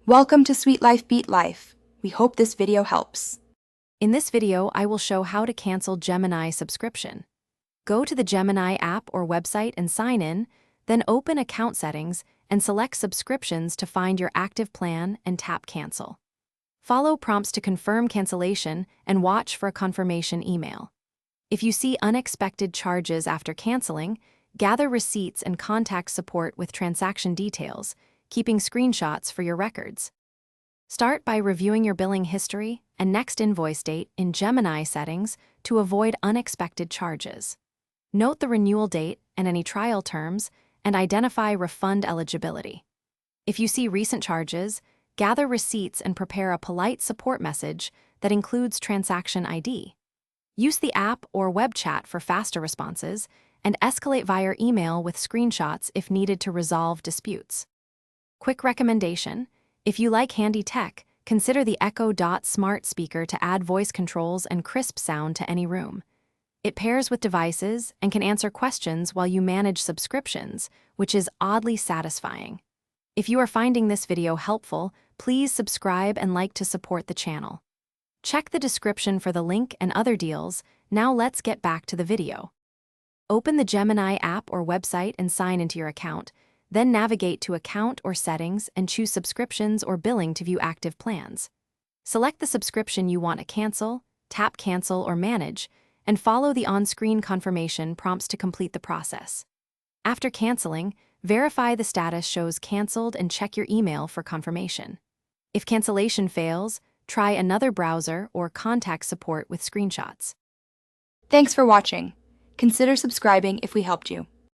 Welcome to Sweet Life Beat Life. We hope this video helps. In this video, I will show how to cancel Gemini subscription. Go to the Gemini app or website and sign in, then open account settings and select subscriptions to find your active plan and tap cancel. Follow prompts to confirm cancellation and watch for a confirmation email. If you see unexpected charges after canceling, gather receipts and contact support with transaction details, keeping screenshots for your records. Start by reviewing your billing history and next invoice date in Gemini settings to avoid unexpected charges. Note the renewal date and any trial terms, and identify refund eligibility. If you see recent charges, gather receipts and prepare a polite support message that includes transaction ID. Use the app or web chat for faster responses, and escalate via email with screenshots if needed to resolve disputes. Quick recommendation: if you like handy tech, consider the Echo Dot smart speaker to add voice controls and crisp sound to any room. It pairs with devices and can answer questions while you manage subscriptions, which is oddly satisfying. If you are finding this video helpful, please subscribe and like to support the channel. Check the description for the link and other deals. Now let's get back to the video. Open the Gemini app or website and sign into your account. Then navigate to Account or Settings and choose Subscriptions or Billing to view active plans. Select the subscription you want to cancel, tap Cancel or Manage, and follow the on-screen confirmation prompts to complete the process. After canceling, verify the status shows canceled and check your email for confirmation. If cancellation fails, try another browser or contact support with screenshots. Thanks for watching. Consider subscribing if we helped you.